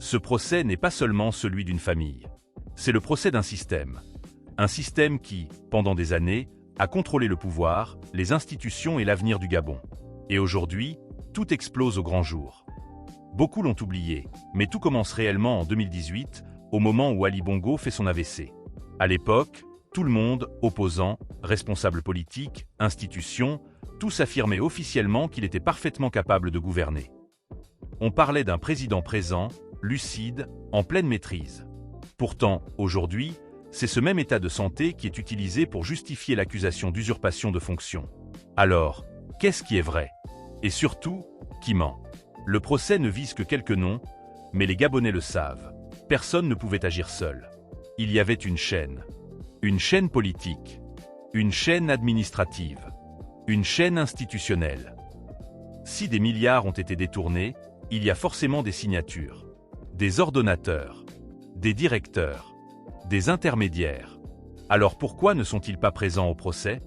Ce procès n'est pas seulement celui d'une famille. C'est le procès d'un système. Un système qui, pendant des années, a contrôlé le pouvoir, les institutions et l'avenir du Gabon. Et aujourd'hui, tout explose au grand jour. Beaucoup l'ont oublié, mais tout commence réellement en 2018, au moment où Ali Bongo fait son AVC. À l'époque, tout le monde, opposants, responsables politiques, institutions, tous affirmaient officiellement qu'il était parfaitement capable de gouverner. On parlait d'un président présent, lucide, en pleine maîtrise. Pourtant, aujourd'hui, c'est ce même état de santé qui est utilisé pour justifier l'accusation d'usurpation de fonction. Alors, qu'est-ce qui est vrai? Et surtout, qui ment? Le procès ne vise que quelques noms, mais les Gabonais le savent. Personne ne pouvait agir seul. Il y avait une chaîne politique, une chaîne administrative, une chaîne institutionnelle. Si des milliards ont été détournés, il y a forcément des signatures, des ordonnateurs, des directeurs, des intermédiaires. Alors pourquoi ne sont-ils pas présents au procès?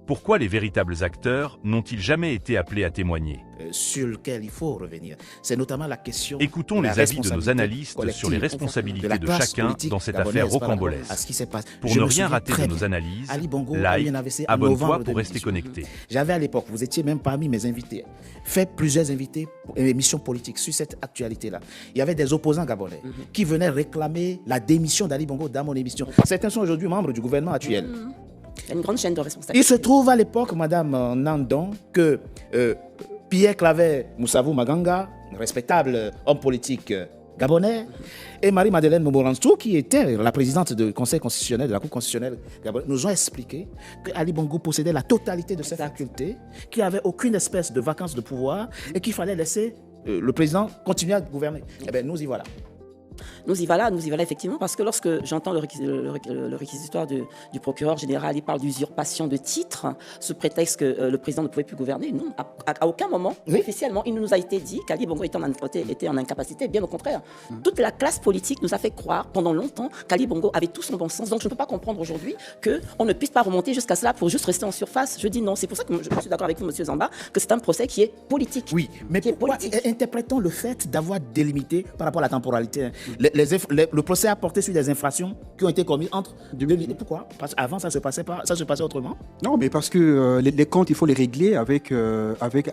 Pourquoi les véritables acteurs n'ont-ils jamais été appelés à témoigner? Sur lequel il faut revenir. C'est notamment la question. Écoutons les avis de nos analystes sur les responsabilités de chacun dans cette affaire rocambolesque. Pour ne rien rater de nos analyses, like, abonne-toi pour rester connecté. J'avais à l'époque, vous étiez même parmi mes invités, fait plusieurs émissions politiques sur cette actualité-là. Il y avait des opposants gabonais qui venaient réclamer la démission d'Ali Bongo dans mon émission. Certains sont aujourd'hui membres du gouvernement actuel. Il y a une grande chaîne de responsabilité. Il se trouve à l'époque, Madame Nandon, que Pierre Claver Moussavou Maganga, respectable homme politique gabonais, et Marie-Madeleine Momoransou, qui était la présidente du Conseil constitutionnel, de la Cour constitutionnelle gabonais, nous ont expliqué qu'Ali Bongo possédait la totalité de ses facultés, qu'il n'y avait aucune espèce de vacance de pouvoir et qu'il fallait laisser le président continuer à gouverner. Eh bien, nous y voilà. Nous y voilà effectivement, parce que lorsque j'entends le réquisitoire du procureur général, il parle d'usurpation de titres, sous prétexte que le président ne pouvait plus gouverner. Non, à aucun moment, officiellement, il ne nous a été dit qu'Ali Bongo était en incapacité, bien au contraire. Toute la classe politique nous a fait croire pendant longtemps qu'Ali Bongo avait tout son bon sens, donc je ne peux pas comprendre aujourd'hui qu'on ne puisse pas remonter jusqu'à cela pour juste rester en surface. Je dis non, c'est pour ça que je suis d'accord avec vous, monsieur Zamba, que c'est un procès qui est politique. Oui, mais pourquoi interprétons le fait d'avoir délimité par rapport à la temporalité? Le procès a porté sur des infractions qui ont été commises entre 2000. Pourquoi? Parce qu'avant, ça se passait autrement. Non, mais parce que les comptes, il faut les régler avec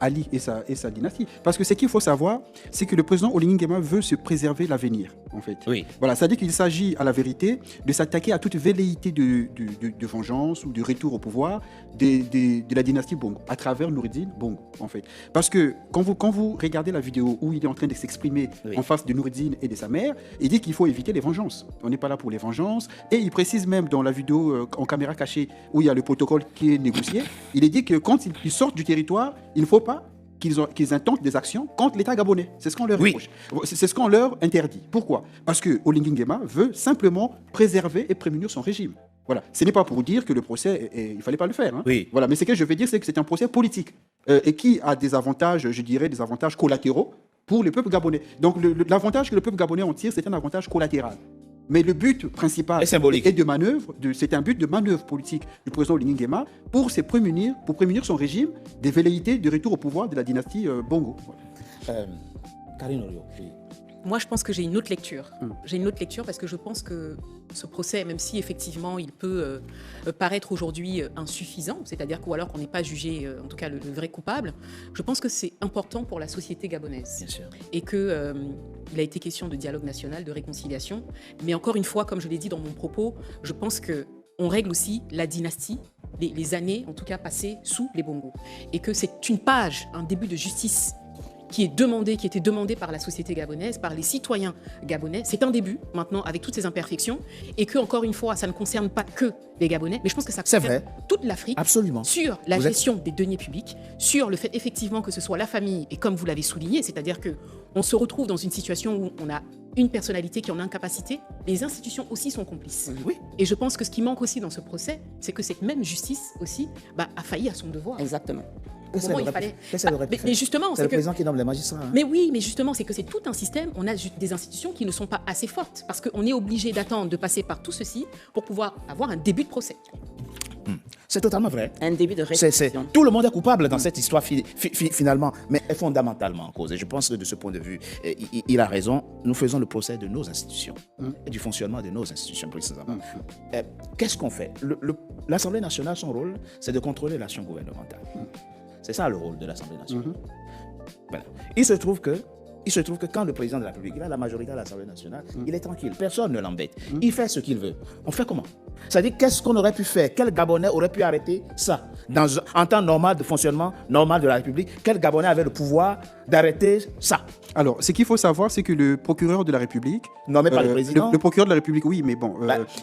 Ali et sa dynastie. Parce que ce qu'il faut savoir, c'est que le président Oligui Nguema veut se préserver l'avenir, en fait. Oui. Voilà, c'est-à-dire qu'il s'agit, à la vérité, de s'attaquer à toute velléité de vengeance ou de retour au pouvoir de la dynastie Bongo, à travers Noureddine Bongo, en fait. Parce que quand vous regardez la vidéo où il est en train de s'exprimer en face de Noureddine et de sa mère, il dit qu'il faut éviter les vengeances. On n'est pas là pour les vengeances. Et il précise même dans la vidéo en caméra cachée où il y a le protocole qui est négocié, il est dit que quand ils sortent du territoire, il ne faut pas qu'ils intentent des actions contre l'État gabonais. C'est ce qu'on leur reproche. C'est ce qu'on leur interdit. Pourquoi? Parce que Oligui Nguema veut simplement préserver et prémunir son régime. Voilà. Ce n'est pas pour dire que le procès, il ne fallait pas le faire. Hein. Oui. Voilà. Mais ce que je veux dire, c'est que c'est un procès politique et qui a des avantages, je dirais, des avantages collatéraux pour le peuple gabonais. Donc l'avantage que le peuple gabonais en tire, c'est un avantage collatéral. Mais le but principal est de manœuvre, c'est un but de manœuvre politique du président Oligui Nguema pour prémunir son régime des velléités de retour au pouvoir de la dynastie Bongo. Voilà. Karine Orio. Moi, je pense que j'ai une autre lecture. J'ai une autre lecture parce que je pense que ce procès, même si effectivement il peut paraître aujourd'hui insuffisant, c'est-à-dire ou alors qu'on n'est pas jugé, en tout cas le vrai coupable, je pense que c'est important pour la société gabonaise. Bien sûr. Et que il a été question de dialogue national, de réconciliation. Mais encore une fois, comme je l'ai dit dans mon propos, je pense qu'on règle aussi la dynastie, les années en tout cas passées sous les Bongo. Et que c'est une page, un début de justice qui était demandé par la société gabonaise, par les citoyens gabonais. C'est un début, maintenant, avec toutes ces imperfections, et que, encore une fois, ça ne concerne pas que les Gabonais, mais je pense que ça concerne toute l'Afrique. Absolument. Sur la gestion des deniers publics, sur le fait, effectivement, que ce soit la famille, et comme vous l'avez souligné, c'est-à-dire qu'on se retrouve dans une situation où on a une personnalité qui est en incapacité, les institutions aussi sont complices. Oui. Et je pense que ce qui manque aussi dans ce procès, c'est que cette même justice aussi a failli à son devoir. Exactement. Mais justement, c'est le président qui nomme les magistrats. Hein. Mais oui, mais justement, c'est que c'est tout un système. On a des institutions qui ne sont pas assez fortes parce qu'on est obligé d'attendre de passer par tout ceci pour pouvoir avoir un début de procès. C'est totalement vrai. Un début de C'est- réflexion. tout le monde est coupable dans cette histoire finalement, mais est fondamentalement en cause. Et je pense que de ce point de vue, il a raison. Nous faisons le procès de nos institutions et du fonctionnement de nos institutions précisément. Qu'est-ce qu'on fait? L'Assemblée nationale, son rôle, c'est de contrôler l'action gouvernementale. C'est ça le rôle de l'Assemblée nationale. Voilà. Il se trouve que quand le président de la République, il a la majorité à l'Assemblée nationale, il est tranquille, personne ne l'embête. Il fait ce qu'il veut. On fait comment? C'est-à-dire, qu'est-ce qu'on aurait pu faire? Quel Gabonais aurait pu arrêter ça? En temps normal de fonctionnement normal de la République, quel Gabonais avait le pouvoir d'arrêter ça? Alors, ce qu'il faut savoir, c'est que le procureur de la République... Nommé par le président? Le procureur de la République, oui, mais bon,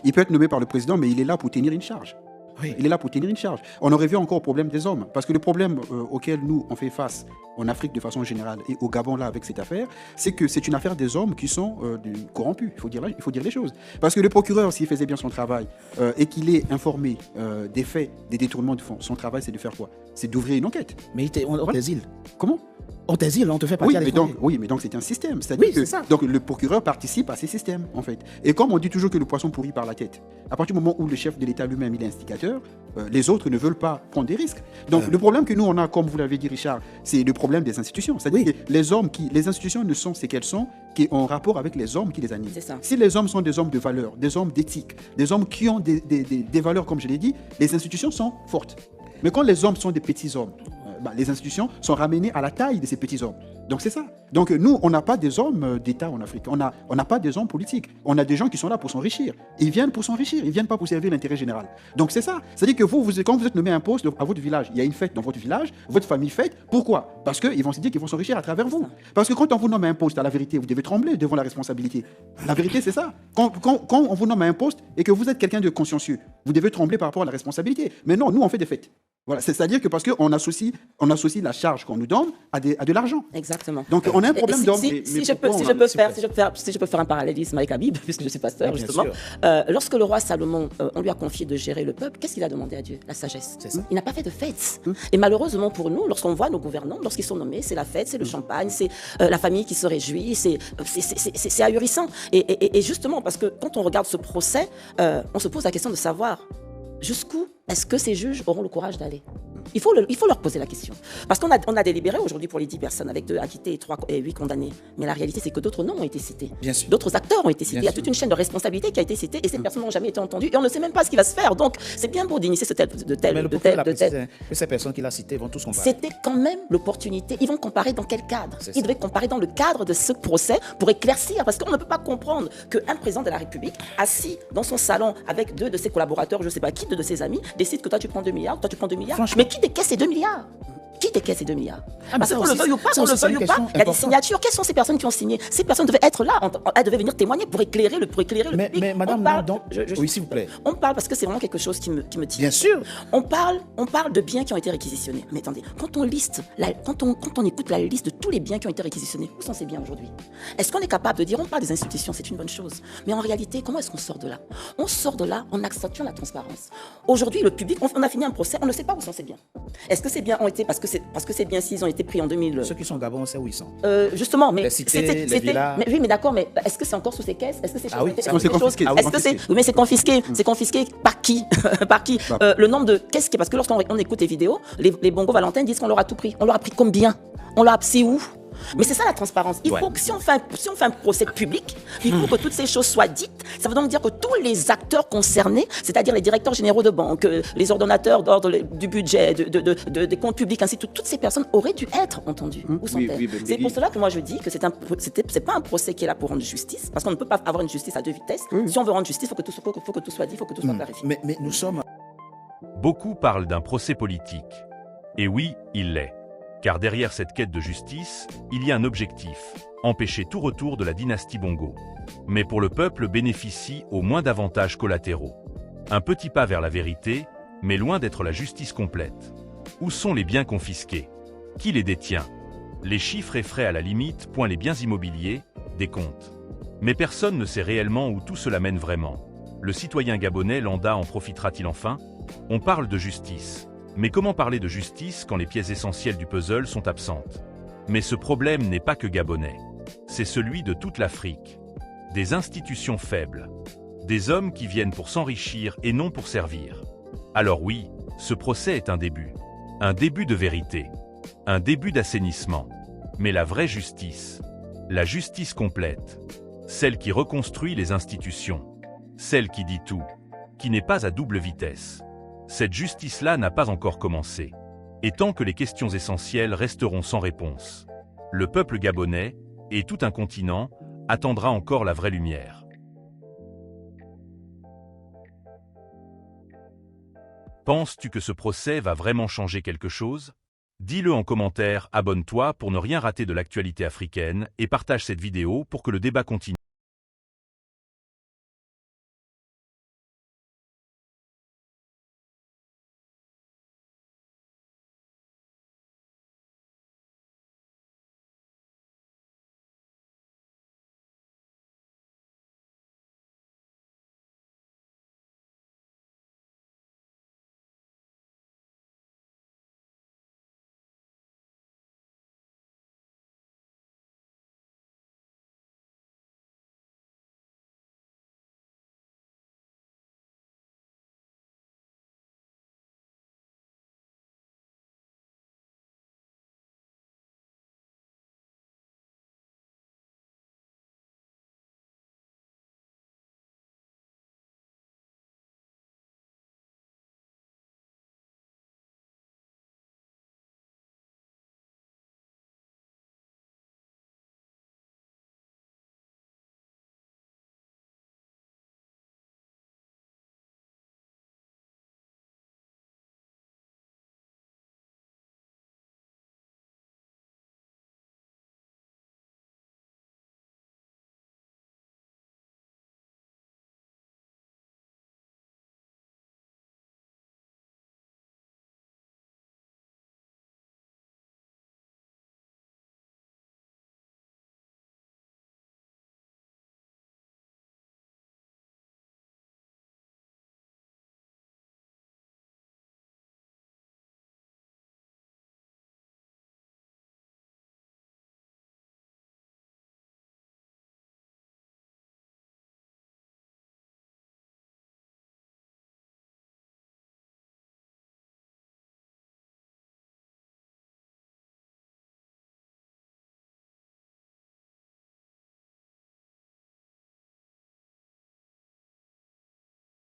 il peut être nommé par le président, mais il est là pour tenir une charge. Oui. Il est là pour tenir une charge. On en revient encore au problème des hommes. Parce que le problème auquel nous, on fait face en Afrique de façon générale et au Gabon, là, avec cette affaire, c'est que c'est une affaire des hommes qui sont corrompus. Il faut dire les choses. Parce que le procureur, s'il faisait bien son travail et qu'il est informé des faits, des détournements de fonds, son travail, c'est de faire quoi? C'est d'ouvrir une enquête. Mais on t'exile. Comment? On t'exile, on te fait partie à l'étranger. Oui, mais donc c'est un système. C'est-à-dire Oui, que c'est ça. donc, le procureur participe à ces systèmes, en fait. Et comme on dit toujours que le poisson pourrit par la tête, à partir du moment où le chef de l'État lui-même il est instigateur, les autres ne veulent pas prendre des risques. Donc le problème que nous on a, comme vous l'avez dit Richard, c'est le problème des institutions. C'est-à-dire que les institutions ne sont ce qu'elles sont qu'en rapport avec les hommes qui les animent. C'est ça. Si les hommes sont des hommes de valeur, des hommes d'éthique, des hommes qui ont des valeurs, comme je l'ai dit, les institutions sont fortes. Mais quand les hommes sont des petits hommes, les institutions sont ramenées à la taille de ces petits hommes. Donc c'est ça. Donc nous, on n'a pas des hommes d'État en Afrique. On n'a pas des hommes politiques. On a des gens qui sont là pour s'enrichir. Ils viennent pour s'enrichir. Ils viennent pas pour servir l'intérêt général. Donc c'est ça. C'est-à-dire que quand vous êtes nommé un poste à votre village, il y a une fête dans votre village, votre famille fête. Pourquoi? Parce qu'ils vont se dire qu'ils vont s'enrichir à travers vous. Parce que quand on vous nomme un poste, à la vérité, vous devez trembler devant la responsabilité. La vérité, c'est ça. Quand on vous nomme un poste et que vous êtes quelqu'un de consciencieux, vous devez trembler par rapport à la responsabilité. Mais non, nous, on fait des fêtes. Voilà, c'est-à-dire que parce qu'on associe la charge qu'on nous donne à de l'argent. Exactement. Donc on a un problème d'homme. Si je peux faire un parallélisme avec Habib, puisque je suis pasteur, Bien justement. sûr. Lorsque le roi Salomon, on lui a confié de gérer le peuple, qu'est-ce qu'il a demandé à Dieu? La sagesse. C'est ça. Il n'a pas fait de fête. Et malheureusement pour nous, lorsqu'on voit nos gouvernants, lorsqu'ils sont nommés, c'est la fête, c'est le champagne, c'est la famille qui se réjouit, c'est ahurissant. Et justement, parce que quand on regarde ce procès, on se pose la question de savoir jusqu'où est-ce que ces juges auront le courage d'aller? Il faut leur poser la question. Parce qu'on a délibéré aujourd'hui pour les 10 personnes avec 2 acquittés et 8 condamnés. Mais la réalité, c'est que d'autres noms ont été cités. Bien sûr. D'autres acteurs ont été cités. Bien Il y a sûr. toute une chaîne de responsabilité qui a été citée et ces personnes n'ont jamais été entendues. Et on ne sait même pas ce qui va se faire. Donc, c'est bien beau d'initier de tel, Mais le de procureur tel, a de tel. précisé que ces personnes qu'il a citées vont tous comparer. C'était quand même l'opportunité. Ils vont comparer dans quel cadre? C'est Ils ça. devaient comparer dans le cadre de ce procès pour éclaircir. Parce qu'on ne peut pas comprendre qu'un président de la République, assis dans son salon avec 2 de ses collaborateurs, je ne sais pas qui, 2 de ses amis, décide que toi tu prends 2 milliards, toi tu prends 2 milliards. Franchement. Mais qui décaisse ces 2 milliards? Qui décaisse ces 2 milliards? mais Parce ça qu'on le aussi, veuille ou pas, ça on le aussi, c'est veuille une ou pas, question il y a des importante. signatures. Quelles sont ces personnes qui ont signé? Ces personnes devaient être là, elles devaient venir témoigner pour éclairer le public. Mais madame, On parle- donc, oui, s'il vous plaît. On parle parce que c'est vraiment quelque chose qui me tient. Bien sûr. On parle de biens qui ont été réquisitionnés. Mais attendez, quand on écoute la liste de tous les biens qui ont été réquisitionnés, où sont ces biens aujourd'hui? Est-ce qu'on est capable de dire, on parle des institutions, c'est une bonne chose, mais en réalité, comment est-ce qu'on sort de là? On sort de là en accentuant la transparence. Aujourd'hui, le public, on a fini un procès, on ne sait pas où sont ces biens. Est-ce que ces biens ont été, parce que ces biens, s'ils ont été pris en 2000... Ceux qui sont au Gabon, on sait où ils sont. Justement, mais Les cités, les villas. mais oui, mais d'accord, mais est-ce que c'est encore sous ces caisses? Est-ce que c'est Ah oui, est-ce c'est que c'est confisqué, choses- c'est est-ce que c'est confisqué. oui, mais c'est confisqué. C'est confisqué par qui? Par qui? Le nombre de qu'est-ce qui, parce que lorsqu'on écoute les vidéos, les Bongo Valentin disent qu'on leur a tout pris. On leur a pris combien? On leur a c'est où? Mais c'est ça la transparence. Il faut que si on fait un procès public, il faut que toutes ces choses soient dites. Ça veut donc dire que tous les acteurs concernés, c'est-à-dire les directeurs généraux de banque, les ordonnateurs d'ordre du budget, des comptes publics, ainsi de suite, toutes ces personnes auraient dû être entendues. Où sont-elles? oui, C'est pour cela que moi je dis que c'est pas un procès qui est là pour rendre justice, parce qu'on ne peut pas avoir une justice à 2 vitesses. Si on veut rendre justice, il faut que tout soit dit, il faut que tout soit clarifié. Mais nous sommes... Beaucoup parlent d'un procès politique. Et oui, il l'est. Car derrière cette quête de justice, il y a un objectif, empêcher tout retour de la dynastie Bongo. Mais pour le peuple bénéficie au moins d'avantages collatéraux. Un petit pas vers la vérité, mais loin d'être la justice complète. Où sont les biens confisqués? Qui les détient? Les chiffres effraient à la limite, point les biens immobiliers, des comptes. Mais personne ne sait réellement où tout cela mène vraiment. Le citoyen gabonais lambda en profitera-t-il enfin? On parle de justice. Mais comment parler de justice quand les pièces essentielles du puzzle sont absentes? Mais ce problème n'est pas que gabonais. C'est celui de toute l'Afrique. Des institutions faibles. Des hommes qui viennent pour s'enrichir et non pour servir. Alors oui, Ce procès est un début de vérité, un début d'assainissement. Mais la vraie justice, la justice complète, celle qui reconstruit les institutions, celle qui dit tout, qui n'est pas à double vitesse, cette justice-là n'a pas encore commencé. Et tant que les questions essentielles resteront sans réponse, le peuple gabonais, et tout un continent, attendra encore la vraie lumière. Penses-tu que ce procès va vraiment changer quelque chose? Dis-le en commentaire, abonne-toi pour ne rien rater de l'actualité africaine et partage cette vidéo pour que le débat continue.